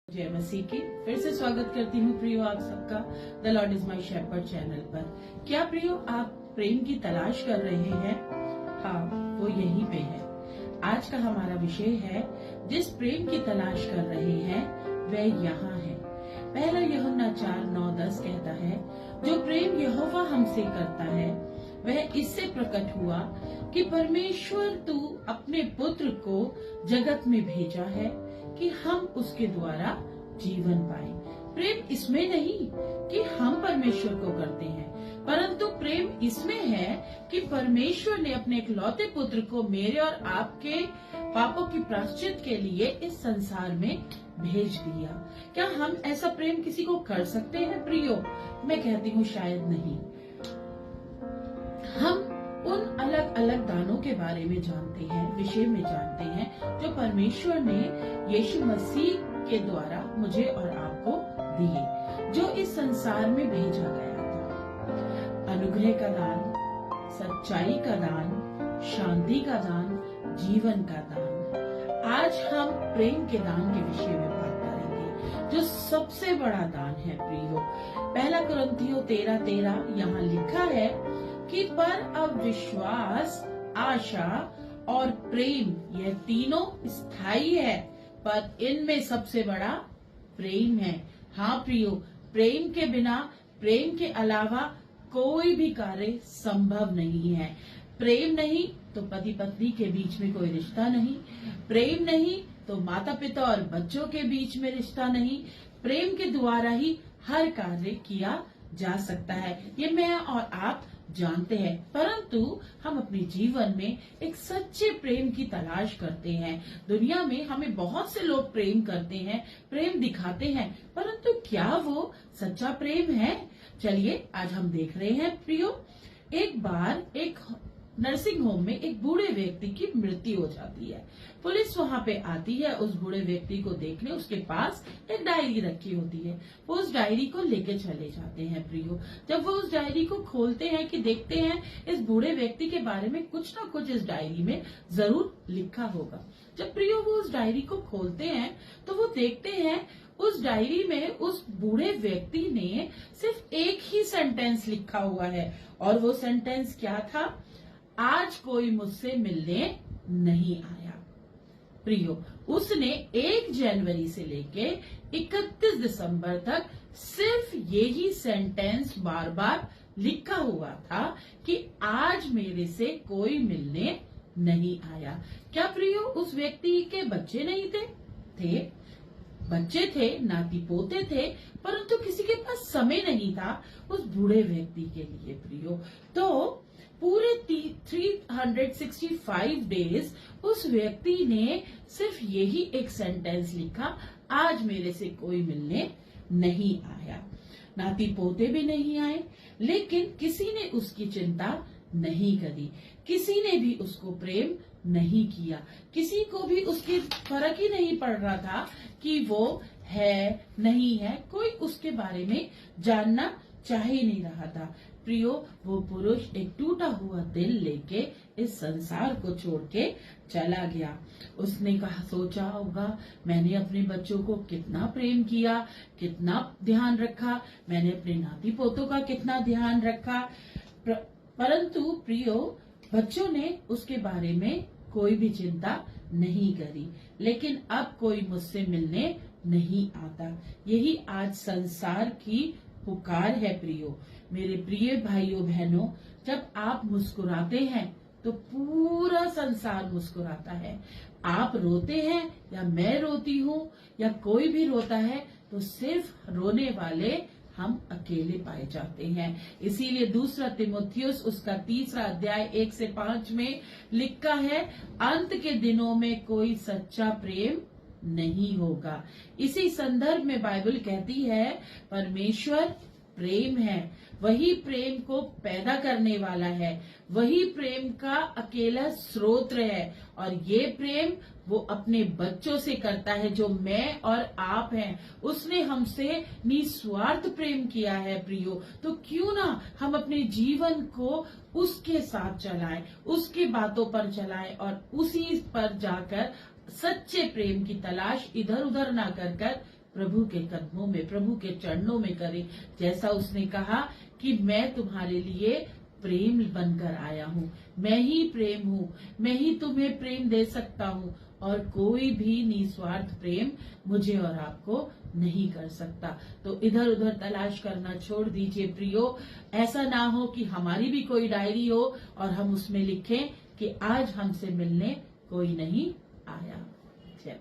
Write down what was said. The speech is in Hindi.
जय मसीह की फिर से स्वागत करती हूँ प्रियो आप सबका the lord is my shepherd channel पर। क्या प्रियो आप प्रेम की तलाश कर रहे हैं? हाँ, वो यहीं पे है। आज का हमारा विषय है, जिस प्रेम की तलाश कर रहे हैं वह यहाँ है। पहला यूहन्ना 4:9-10 कहता है, जो प्रेम यहोवा हमसे करता है वह इससे प्रकट हुआ कि परमेश्वर तू अपने पुत्र को जगत में भेजा है कि हम उसके द्वारा जीवन पाए। प्रेम इसमें नहीं कि हम परमेश्वर को करते हैं, परंतु प्रेम इसमें है कि परमेश्वर ने अपने इकलौते पुत्र को मेरे और आपके पापों की प्रायश्चित के लिए इस संसार में भेज दिया। क्या हम ऐसा प्रेम किसी को कर सकते हैं प्रियो? मैं कहती हूँ शायद नहीं। हम उन अलग अलग दानों के बारे में जानते हैं, विषय में जानते हैं, जो परमेश्वर ने यीशु मसीह के द्वारा मुझे और आपको दिए, जो इस संसार में भेजा गया था। अनुग्रह का दान, सच्चाई का दान, शांति का दान, जीवन का दान। आज हम प्रेम के दान के विषय में बात करेंगे, जो सबसे बड़ा दान है प्रियो। पहला कुरिन्थियों 13:13 यहाँ लिखा है कि पर अब विश्वास, आशा और प्रेम यह तीनों स्थायी है, पर इनमें सबसे बड़ा प्रेम है। हाँ प्रियो, प्रेम के बिना, प्रेम के अलावा कोई भी कार्य संभव नहीं है। प्रेम नहीं तो पति पत्नी के बीच में कोई रिश्ता नहीं, प्रेम नहीं तो माता पिता और बच्चों के बीच में रिश्ता नहीं। प्रेम के द्वारा ही हर कार्य किया जा सकता है, ये मैं और आप जानते हैं। परंतु हम अपने जीवन में एक सच्चे प्रेम की तलाश करते हैं। दुनिया में हमें बहुत से लोग प्रेम करते हैं, प्रेम दिखाते हैं, परंतु क्या वो सच्चा प्रेम है? चलिए आज हम देख रहे हैं प्रियो। एक बार एक नर्सिंग होम में एक बूढ़े व्यक्ति की मृत्यु हो जाती है। पुलिस वहां पे आती है उस बूढ़े व्यक्ति को देखने। उसके पास एक डायरी रखी होती है, वो उस डायरी को लेके चले जाते हैं प्रियो। जब वो उस डायरी को खोलते हैं कि देखते हैं इस बूढ़े व्यक्ति के बारे में कुछ ना कुछ इस डायरी में जरूर लिखा होगा। जब प्रियो वो उस डायरी को खोलते हैं तो वो देखते हैं उस डायरी में उस बूढ़े व्यक्ति ने सिर्फ एक ही सेंटेंस लिखा हुआ है, और वो सेंटेंस क्या था? आज कोई मुझसे मिलने नहीं आया। प्रियो, उसने 1 जनवरी से लेके 31 दिसंबर तक सिर्फ यही सेंटेंस बार बार लिखा हुआ था कि आज मेरे से कोई मिलने नहीं आया। क्या प्रियो उस व्यक्ति के बच्चे नहीं थे? बच्चे थे, नाती पोते थे, परंतु किसी के पास समय नहीं था उस बूढ़े व्यक्ति के लिए प्रियो। तो पूरे 365 डेज उस व्यक्ति ने सिर्फ यही एक सेंटेंस लिखा, आज मेरे से कोई मिलने नहीं आया। नाती पोते भी नहीं आए, लेकिन किसी ने उसकी चिंता नहीं करी, किसी ने भी उसको प्रेम नहीं किया, किसी को भी उसकी फर्क ही नहीं पड़ रहा था कि वो है नहीं है, कोई उसके बारे में जानना चाह ही नहीं रहा था। प्रियो, वो पुरुष एक टूटा हुआ दिल लेके इस संसार को छोड़ के चला गया। उसने कहा, सोचा होगा मैंने अपने बच्चों को कितना प्रेम किया, कितना ध्यान रखा, मैंने अपने नाती पोतों का कितना ध्यान रखा, परंतु प्रियो बच्चों ने उसके बारे में कोई भी चिंता नहीं करी। लेकिन अब कोई मुझसे मिलने नहीं आता, यही आज संसार की पुकार है प्रियो। मेरे प्रिय भाइयों बहनों, जब आप मुस्कुराते हैं तो पूरा संसार मुस्कुराता है। आप रोते हैं या मैं रोती हूँ या कोई भी रोता है, तो सिर्फ रोने वाले हम अकेले पाए जाते हैं। इसीलिए 2 तीमुथियुस उसका 3 अध्याय 1 से 5 में लिखा है, अंत के दिनों में कोई सच्चा प्रेम नहीं होगा। इसी संदर्भ में बाइबल कहती है, परमेश्वर प्रेम है, वही प्रेम को पैदा करने वाला है, वही प्रेम का अकेला स्रोत है, और ये प्रेम वो अपने बच्चों से करता है, जो मैं और आप हैं। उसने हमसे निस्वार्थ प्रेम किया है प्रियो। तो क्यों ना हम अपने जीवन को उसके साथ चलाएं, उसकी बातों पर चलाएं, और उसी पर जाकर सच्चे प्रेम की तलाश इधर उधर ना कर प्रभु के कदमों में, प्रभु के चरणों में करें। जैसा उसने कहा कि मैं तुम्हारे लिए प्रेम बनकर आया हूँ, मैं ही प्रेम हूँ, मैं ही तुम्हें प्रेम दे सकता हूँ और कोई भी निस्वार्थ प्रेम मुझे और आपको नहीं कर सकता। तो इधर उधर तलाश करना छोड़ दीजिए प्रियो। ऐसा ना हो कि हमारी भी कोई डायरी हो और हम उसमें लिखें कि आज हमसे मिलने कोई नहीं आया। जय